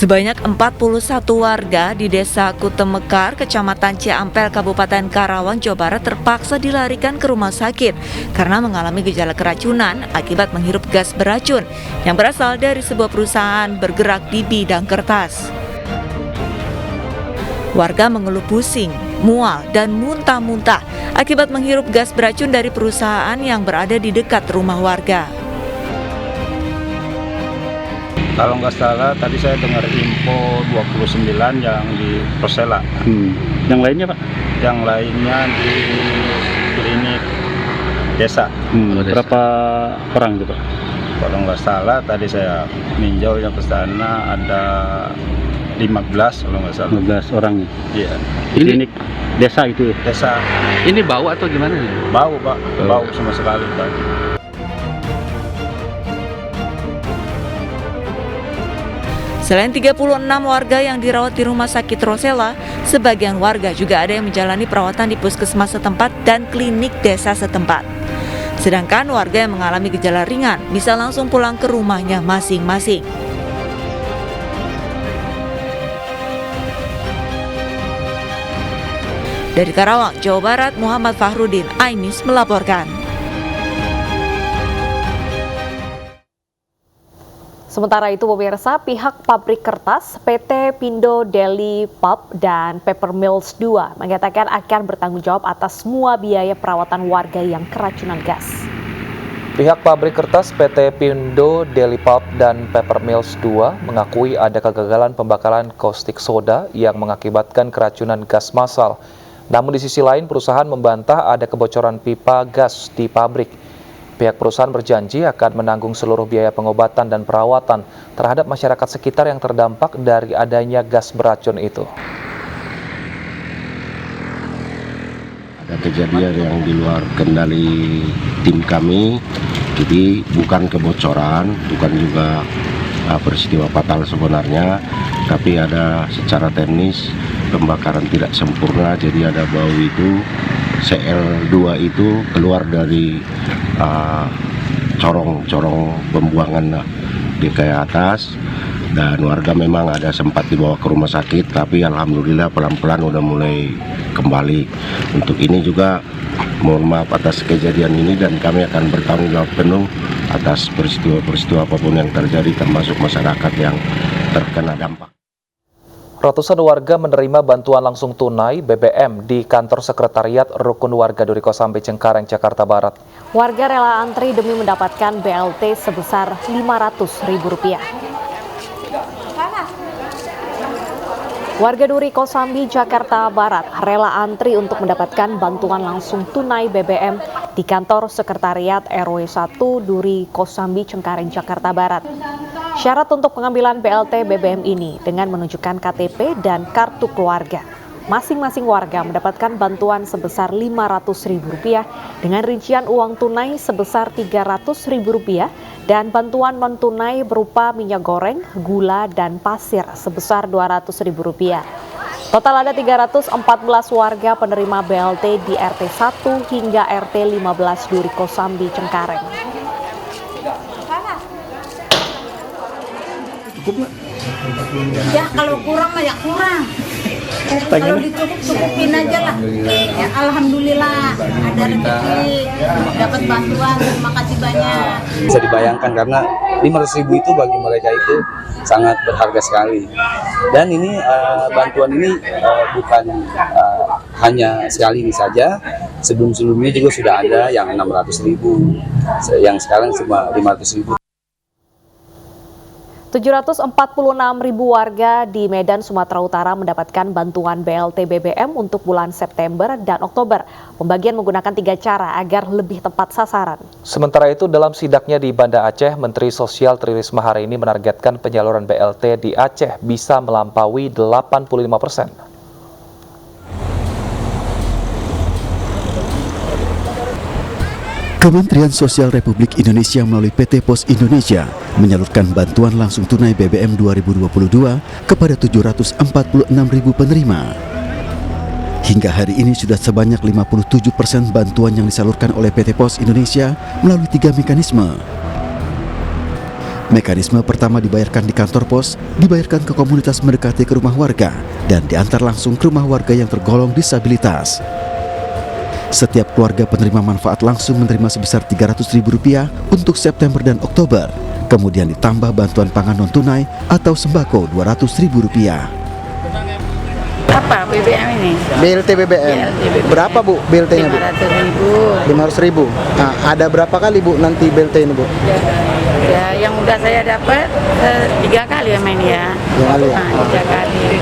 Sebanyak 41 warga di Desa Kutemekar, Kecamatan Ciampel, Kabupaten Karawang, Jawa Barat terpaksa dilarikan ke rumah sakit karena mengalami gejala keracunan akibat menghirup gas beracun yang berasal dari sebuah perusahaan bergerak di bidang kertas. Warga mengeluh pusing, mual, dan muntah-muntah akibat menghirup gas beracun dari perusahaan yang berada di dekat rumah warga. Kalau nggak salah, tadi saya dengar info 29 yang di Persela. Yang lainnya, Pak? Yang lainnya di klinik desa. Berapa orang itu, Pak? Kalau nggak salah, tadi saya ninjau yang ke sana ada 15 kalau nggak salah. 15 orang. Iya. Di klinik desa itu. Desa. Ini bau atau gimana? Bau, Pak. Bau sama sekali, Pak. Selain 36 warga yang dirawat di Rumah Sakit Rosela, sebagian warga juga ada yang menjalani perawatan di puskesmas setempat dan klinik desa setempat. Sedangkan warga yang mengalami gejala ringan bisa langsung pulang ke rumahnya masing-masing. Dari Karawang, Jawa Barat, Muhammad Fahrudin, iNews melaporkan. Sementara itu pemirsa, pihak pabrik kertas PT Pindo Deli Pulp dan Paper Mills 2 mengatakan akan bertanggung jawab atas semua biaya perawatan warga yang keracunan gas. Pihak pabrik kertas PT Pindo Deli Pulp dan Paper Mills 2 mengakui ada kegagalan pembakaran caustic soda yang mengakibatkan keracunan gas massal. Namun di sisi lain perusahaan membantah ada kebocoran pipa gas di pabrik. Pihak perusahaan berjanji akan menanggung seluruh biaya pengobatan dan perawatan terhadap masyarakat sekitar yang terdampak dari adanya gas beracun itu. Ada kejadian yang di luar kendali tim kami, jadi bukan kebocoran, bukan juga peristiwa fatal sebenarnya, tapi ada secara teknis pembakaran tidak sempurna, jadi ada bau itu. CL2 itu keluar dari corong pembuangan di ke atas, dan warga memang ada sempat dibawa ke rumah sakit, tapi alhamdulillah pelan-pelan udah mulai kembali. Untuk ini juga mohon maaf atas kejadian ini, dan kami akan bertanggung jawab penuh atas peristiwa-peristiwa apapun yang terjadi, termasuk masyarakat yang terkena dampak. Ratusan warga menerima bantuan langsung tunai BBM di kantor sekretariat Rukun Warga Duri Kosambi, Cengkareng, Jakarta Barat. Warga rela antri demi mendapatkan BLT sebesar Rp500.000. Warga Duri Kosambi, Jakarta Barat rela antri untuk mendapatkan bantuan langsung tunai BBM di kantor sekretariat RW 1 Duri Kosambi, Cengkareng, Jakarta Barat. Syarat untuk pengambilan BLT BBM ini dengan menunjukkan KTP dan kartu keluarga. Masing-masing warga mendapatkan bantuan sebesar Rp500.000 dengan rincian uang tunai sebesar Rp300.000 dan bantuan non-tunai berupa minyak goreng, gula, dan pasir sebesar Rp200.000. Total ada 314 warga penerima BLT di RT 1 hingga RT 15 Duri Kosambi, Cengkareng. Ya kalau kurang mah ya kurang. Kalau dicukup-cukupin aja lah. Ya alhamdulillah ada rezeki, dapat bantuan, terima kasih banyak. Bisa dibayangkan karena 500.000 itu bagi mereka itu sangat berharga sekali. Dan ini bantuan ini bukan hanya sekali ini saja. Sebelum-sebelumnya juga sudah ada yang 600.000, yang sekarang cuma 500.000. 746.000 warga di Medan, Sumatera Utara mendapatkan bantuan BLT BBM untuk bulan September dan Oktober. Pembagian menggunakan 3 cara agar lebih tepat sasaran. Sementara itu dalam sidaknya di Banda Aceh, Menteri Sosial Tri Risma hari ini menargetkan penyaluran BLT di Aceh bisa melampaui 85%. Kementerian Sosial Republik Indonesia melalui PT Pos Indonesia menyalurkan bantuan langsung tunai BBM 2022 kepada 746.000 penerima. Hingga hari ini sudah sebanyak 57% bantuan yang disalurkan oleh PT Pos Indonesia melalui 3 mekanisme. Mekanisme pertama dibayarkan di kantor pos, dibayarkan ke komunitas mendekati ke rumah warga, dan diantar langsung ke rumah warga yang tergolong disabilitas. Setiap keluarga penerima manfaat langsung menerima sebesar Rp300.000 untuk September dan Oktober. Kemudian ditambah bantuan pangan non-tunai atau sembako Rp200.000. Apa BBM ini? BLT BBM. Berapa Bu BLT-nya Bu? 500.000. Nah, ada berapa kali Bu nanti BLT ini Bu? Ya, yang udah saya dapat 3 kali ya main ya. 3 kali. Nah, 3 kali.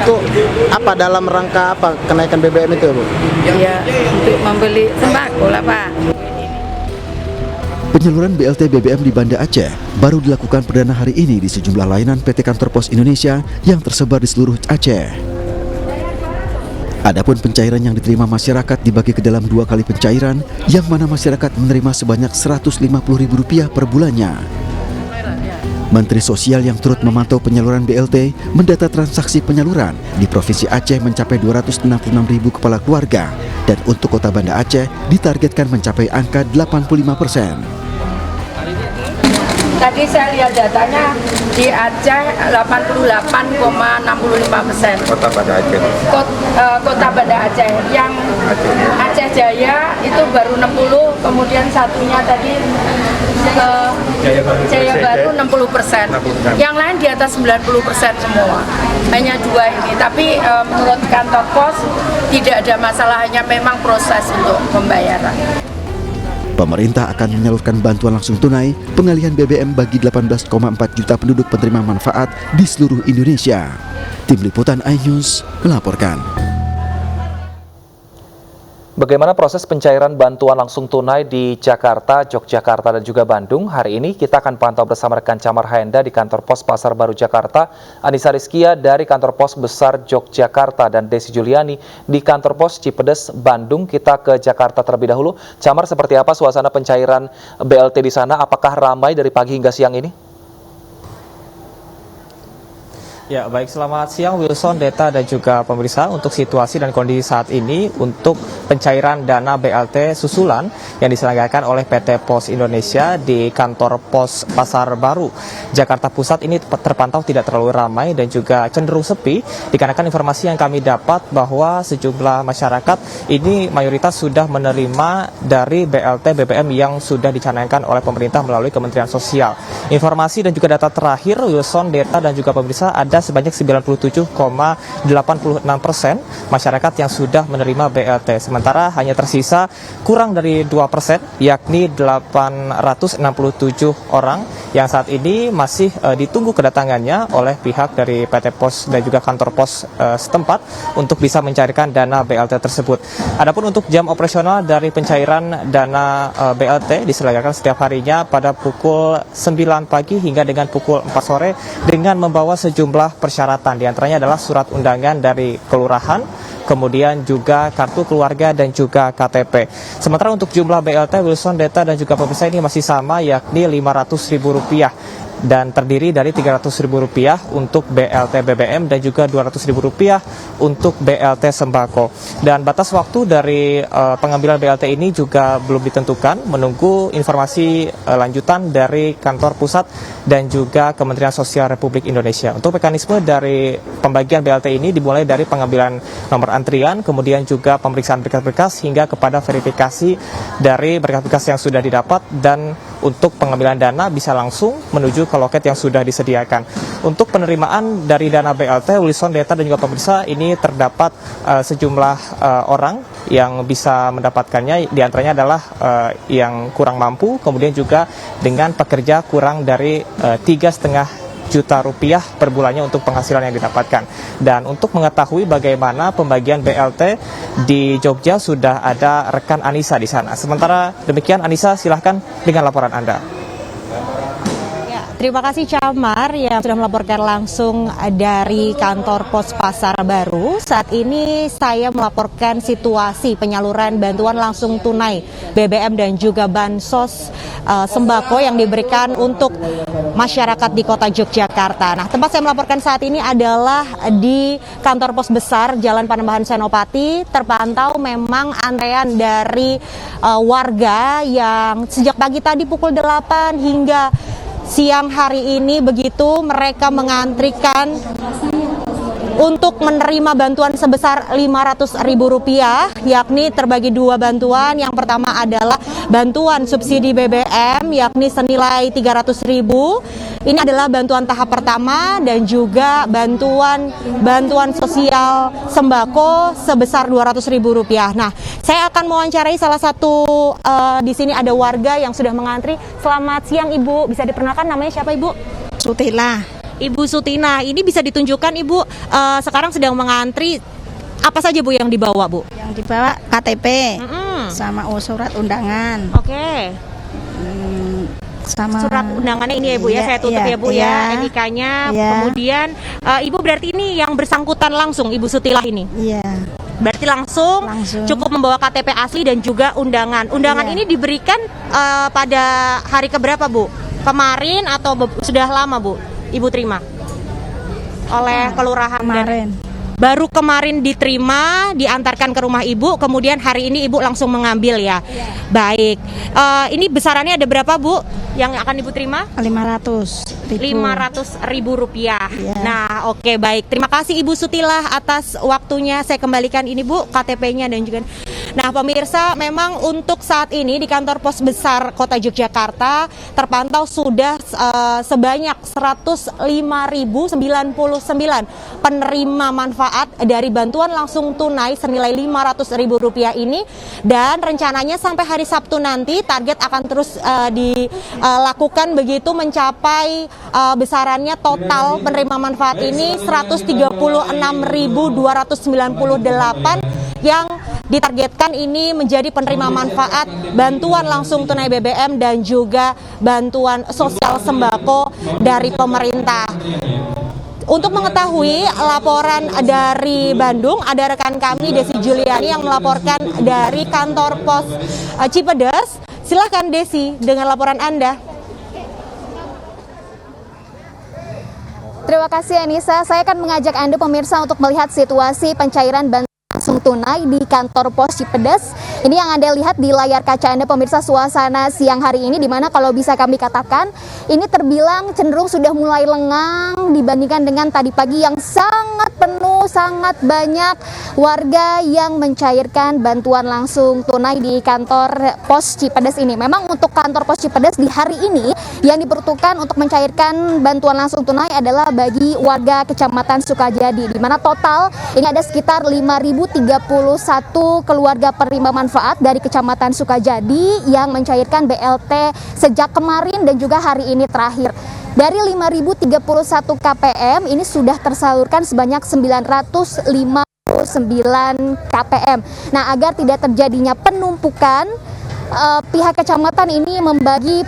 Itu apa dalam rangka apa kenaikan BBM itu ya Bu? Ya, untuk membeli sembako lah Pak. Penyaluran BLT BBM di Banda Aceh baru dilakukan perdana hari ini di sejumlah layanan PT Kantor Pos Indonesia yang tersebar di seluruh Aceh. Adapun pencairan yang diterima masyarakat dibagi ke dalam 2 kali pencairan, yang mana masyarakat menerima sebanyak Rp150.000 per bulannya. Menteri Sosial yang turut memantau penyaluran BLT mendata transaksi penyaluran di Provinsi Aceh mencapai 266.000 kepala keluarga, dan untuk Kota Banda Aceh ditargetkan mencapai angka 85%. Tadi saya lihat datanya di Aceh 88,65%. Kota Banda Aceh. Kota Banda Aceh. Yang Aceh Jaya itu baru 60, kemudian satunya tadi Jaya Baru 60%. Yang lain di atas 90% semua. Hanya 2 ini. Tapi menurut kantor pos tidak ada masalah, hanya memang proses untuk pembayaran. Pemerintah akan menyalurkan bantuan langsung tunai pengalihan BBM bagi 18,4 juta penduduk penerima manfaat di seluruh Indonesia. Tim Liputan iNews melaporkan. Bagaimana proses pencairan bantuan langsung tunai di Jakarta, Yogyakarta, dan juga Bandung? Hari ini kita akan pantau bersama rekan Camar Haenda di kantor pos Pasar Baru Jakarta, Anissa Rizkia dari kantor pos besar Yogyakarta, dan Desi Juliani di kantor pos Cipedes, Bandung. Kita ke Jakarta terlebih dahulu. Camar, seperti apa suasana pencairan BLT di sana? Apakah ramai dari pagi hingga siang ini? Ya, baik, selamat siang Wilson, Deta, dan juga pemirsa. Untuk situasi dan kondisi saat ini untuk pencairan dana BLT susulan yang diselenggarakan oleh PT Pos Indonesia di kantor pos Pasar Baru Jakarta Pusat ini terpantau tidak terlalu ramai dan juga cenderung sepi, dikarenakan informasi yang kami dapat bahwa sejumlah masyarakat ini mayoritas sudah menerima dari BLT BBM yang sudah dicanangkan oleh pemerintah melalui Kementerian Sosial. Informasi dan juga data terakhir Wilson, Deta, dan juga pemirsa, ada sebanyak 97,86% masyarakat yang sudah menerima BLT. Sementara hanya tersisa kurang dari 2%, yakni 867 orang yang saat ini masih ditunggu kedatangannya oleh pihak dari PT Pos dan juga kantor pos setempat untuk bisa mencairkan dana BLT tersebut. Adapun untuk jam operasional dari pencairan dana BLT diselenggarakan setiap harinya pada pukul 9 pagi hingga dengan pukul 4 sore dengan membawa sejumlah persyaratan, diantaranya adalah surat undangan dari kelurahan, kemudian juga kartu keluarga dan juga KTP. Sementara untuk jumlah BLT Wilson, Deta, dan juga pemirsa ini masih sama, yakni Rp500.000 dan terdiri dari Rp300.000 untuk BLT BBM dan juga Rp200.000 untuk BLT sembako. Dan batas waktu dari pengambilan BLT ini juga belum ditentukan, menunggu informasi lanjutan dari kantor pusat dan juga Kementerian Sosial Republik Indonesia. Untuk mekanisme dari pembagian BLT ini dimulai dari pengambilan nomor antrian, kemudian juga pemeriksaan berkas-berkas hingga kepada verifikasi dari berkas-berkas yang sudah didapat, dan untuk pengambilan dana bisa langsung menuju ke loket yang sudah disediakan. Untuk penerimaan dari dana BLT, Wilson, Deta, dan juga pemirsa, ini terdapat sejumlah orang yang bisa mendapatkannya, diantaranya adalah yang kurang mampu, kemudian juga dengan pekerja kurang dari 3,5 juta rupiah per bulannya untuk penghasilan yang didapatkan. Dan untuk mengetahui bagaimana pembagian BLT di Jogja sudah ada rekan Anissa di sana. Sementara demikian, Anissa, silahkan dengan laporan Anda. Terima kasih Camar yang sudah melaporkan langsung dari kantor pos Pasar Baru. Saat ini saya melaporkan situasi penyaluran bantuan langsung tunai BBM dan juga bansos sembako yang diberikan untuk masyarakat di kota Yogyakarta. Nah, tempat saya melaporkan saat ini adalah di kantor pos besar Jalan Panembahan Senopati. Terpantau memang antrean dari warga yang sejak pagi tadi pukul 8 hingga siang hari ini begitu mereka mengantrikan untuk menerima bantuan sebesar Rp500.000, yakni terbagi dua bantuan. Yang pertama adalah bantuan subsidi BBM, yakni senilai Rp300.000. Ini adalah bantuan tahap pertama, dan juga bantuan sosial sembako sebesar Rp200.000. Nah, saya akan mewawancarai salah satu di sini ada warga yang sudah mengantri. Selamat siang Ibu, bisa diperkenalkan namanya siapa Ibu? Sutila. Ibu Sutina, ini bisa ditunjukkan Ibu sekarang sedang mengantri. Apa saja Bu yang dibawa Bu? Yang dibawa KTP sama surat undangan. Oke. Sama surat undangannya ini ya Bu ya, saya tutup ya Bu ya, NIK-nya. Kemudian Ibu berarti ini yang bersangkutan langsung Ibu Sutilah ini? Iya. Berarti langsung cukup membawa KTP asli dan juga undangan. Undangan ini diberikan pada hari keberapa Bu? Kemarin atau sudah lama Bu? Ibu terima oleh kelurahan kemarin. Baru kemarin diterima, diantarkan ke rumah Ibu, kemudian hari ini Ibu langsung mengambil ya. Baik. Ini besarannya ada berapa Bu yang akan Ibu terima? Rp500.000. Nah, oke, baik. Terima kasih Ibu Sutilah atas waktunya. Saya kembalikan ini Bu KTP-nya dan juga. Nah, pemirsa, memang untuk saat ini di kantor pos besar Kota Yogyakarta terpantau sudah sebanyak 105.099 penerima manfaat dari bantuan langsung tunai senilai Rp500.000 ini, dan rencananya sampai hari Sabtu nanti target akan terus dilakukan begitu mencapai besarannya total penerima manfaat ini 136.298 yang ditargetkan ini menjadi penerima manfaat bantuan langsung tunai BBM dan juga bantuan sosial sembako dari pemerintah. Untuk mengetahui laporan dari Bandung, ada rekan kami Desi Juliani yang melaporkan dari kantor pos Cipedes. Silahkan Desi dengan laporan Anda. Terima kasih Anissa. Saya akan mengajak Anda pemirsa untuk melihat situasi pencairan bantuan langsung tunai di kantor pos Cipedes. Ini yang Anda lihat di layar kaca Anda pemirsa, suasana siang hari ini, di mana kalau bisa kami katakan ini terbilang cenderung sudah mulai lengang dibandingkan dengan tadi pagi yang sangat penuh, sangat banyak warga yang mencairkan bantuan langsung tunai di kantor pos Cipedes ini. Memang untuk kantor pos Cipedes di hari ini yang diperuntukkan untuk mencairkan bantuan langsung tunai adalah bagi warga Kecamatan Sukajadi, di mana total ini ada sekitar 5.031 keluarga penerima manfaat dari Kecamatan Sukajadi yang mencairkan BLT sejak kemarin dan juga hari ini terakhir. Dari 5.031 KPM ini sudah tersalurkan sebanyak 959 KPM. Nah, agar tidak terjadinya penumpukan, pihak kecamatan ini membagi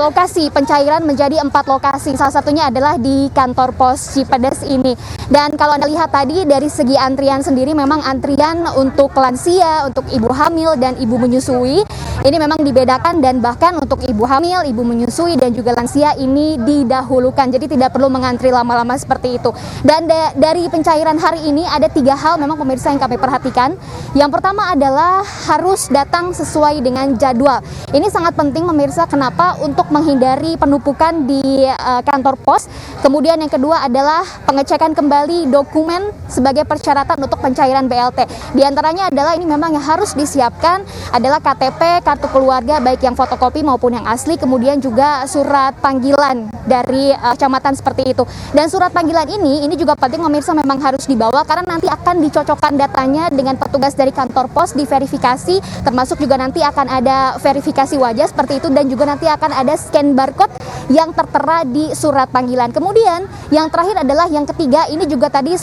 lokasi pencairan menjadi 4 lokasi. Salah satunya adalah di kantor pos Cipedes ini. Dan kalau Anda lihat tadi dari segi antrian sendiri, memang antrian untuk lansia, untuk ibu hamil dan ibu menyusui ini memang dibedakan, dan bahkan untuk ibu hamil, ibu menyusui dan juga lansia ini didahulukan. Jadi tidak perlu mengantri lama-lama seperti itu. Dan dari pencairan hari ini ada 3 hal memang pemirsa yang kami perhatikan. Yang pertama adalah harus datang sesuai dengan jadwal. Ini sangat penting pemirsa, kenapa? Untuk menghindari penumpukan di kantor pos. Kemudian yang kedua adalah pengecekan kembali dokumen sebagai persyaratan untuk pencairan BLT. Di antaranya adalah ini memang yang harus disiapkan adalah KTP, kartu keluarga baik yang fotokopi maupun yang asli, kemudian juga surat panggilan dari kecamatan seperti itu. Dan surat panggilan ini juga penting pemirsa, memang harus dibawa karena nanti akan dicocokkan datanya dengan petugas dari kantor pos, diverifikasi, termasuk juga nanti akan ada verifikasi wajah seperti itu, dan juga nanti akan ada scan barcode yang tertera di surat panggilan. Kemudian yang terakhir adalah yang ketiga, ini juga tadi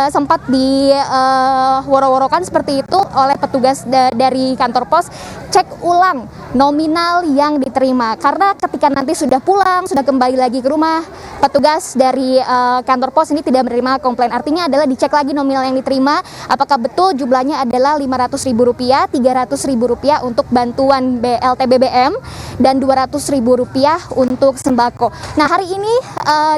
sempat diworo-worokan seperti itu oleh petugas dari kantor pos, cek ulang nominal yang diterima, karena ketika nanti sudah pulang, sudah kembali lagi ke rumah, petugas dari kantor pos ini tidak menerima komplain. Artinya adalah dicek lagi nominal yang diterima, apakah betul jumlahnya adalah Rp500.000, Rp300.000 untuk bantuan BLT BBM, dan Rp200.000 untuk sembako. Nah, hari ini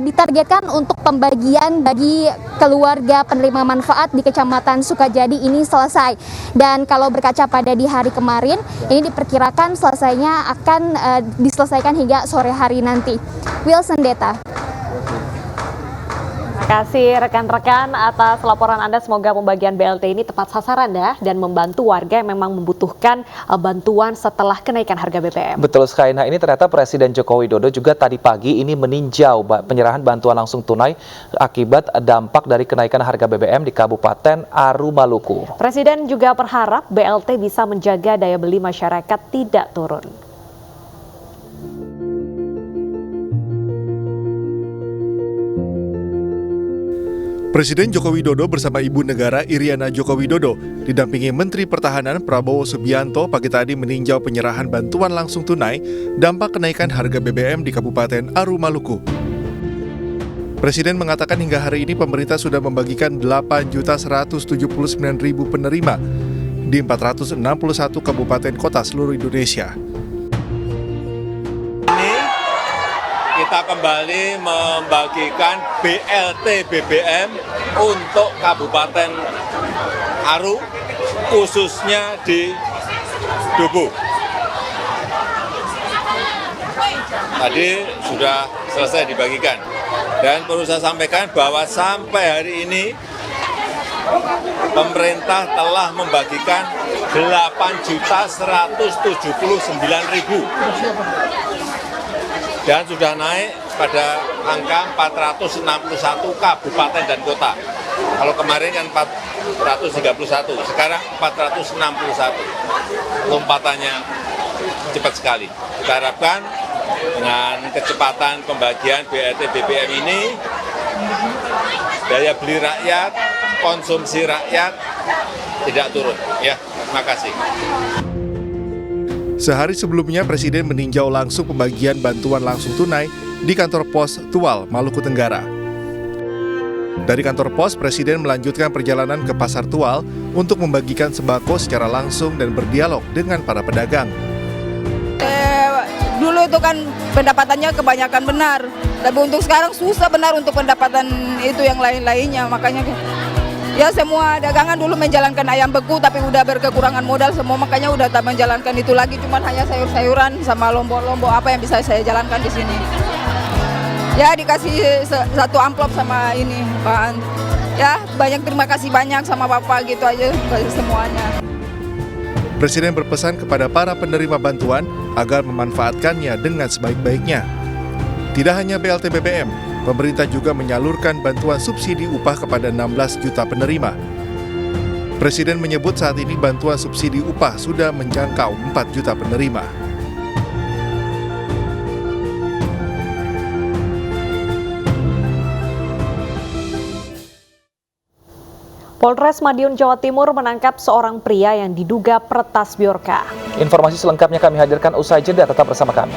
ditargetkan untuk pembagian bagi keluarga penerima manfaat di Kecamatan Sukajadi ini selesai. Dan kalau berkaca pada di hari kemarin, ini diperkirakan selesainya akan diselesaikan hingga sore hari nanti. Wilson Deta. Terima kasih rekan-rekan atas laporan Anda. Semoga pembagian BLT ini tepat sasaran ya, dan membantu warga yang memang membutuhkan bantuan setelah kenaikan harga BBM. Betul sekali. Nah, ini ternyata Presiden Joko Widodo juga tadi pagi ini meninjau penyerahan bantuan langsung tunai akibat dampak dari kenaikan harga BBM di Kabupaten Aru, Maluku. Presiden juga berharap BLT bisa menjaga daya beli masyarakat tidak turun. Presiden Joko Widodo bersama Ibu Negara Iriana Joko Widodo didampingi Menteri Pertahanan Prabowo Subianto pagi tadi meninjau penyerahan bantuan langsung tunai dampak kenaikan harga BBM di Kabupaten Aru, Maluku. Presiden mengatakan hingga hari ini pemerintah sudah membagikan 8.179.000 penerima di 461 kabupaten kota seluruh Indonesia. Kita kembali membagikan BLT BBM untuk Kabupaten Aru, khususnya di Dubu. Tadi sudah selesai dibagikan, dan perlu saya sampaikan bahwa sampai hari ini pemerintah telah membagikan 8.179.000 dan sudah naik pada angka 461 kabupaten dan kota. Kalau kemarin kan 431, sekarang 461. Lompatannya cepat sekali. Kita harapkan dengan kecepatan pembagian BLT BBM ini, daya beli rakyat, konsumsi rakyat tidak turun. Ya, terima kasih. Sehari sebelumnya, Presiden meninjau langsung pembagian bantuan langsung tunai di kantor pos Tual, Maluku Tenggara. Dari kantor pos, Presiden melanjutkan perjalanan ke Pasar Tual untuk membagikan sembako secara langsung dan berdialog dengan para pedagang. Dulu itu kan pendapatannya kebanyakan benar, tapi untuk sekarang susah benar untuk pendapatan itu yang lain-lainnya, makanya ya semua dagangan dulu menjalankan ayam beku tapi udah berkekurangan modal semua, makanya udah tak menjalankan itu lagi, cuman hanya sayur-sayuran sama lombok-lombok apa yang bisa saya jalankan di sini. Ya dikasih satu amplop sama ini bahan. Ya banyak terima kasih banyak sama Bapak gitu aja semuanya. Presiden berpesan kepada para penerima bantuan agar memanfaatkannya dengan sebaik-baiknya. Tidak hanya BLT BBM, pemerintah juga menyalurkan bantuan subsidi upah kepada 16 juta penerima. Presiden menyebut saat ini bantuan subsidi upah sudah menjangkau 4 juta penerima. Polres Madiun, Jawa Timur menangkap seorang pria yang diduga peretas Bjorka. Informasi selengkapnya kami hadirkan usai jeda, tetap bersama kami.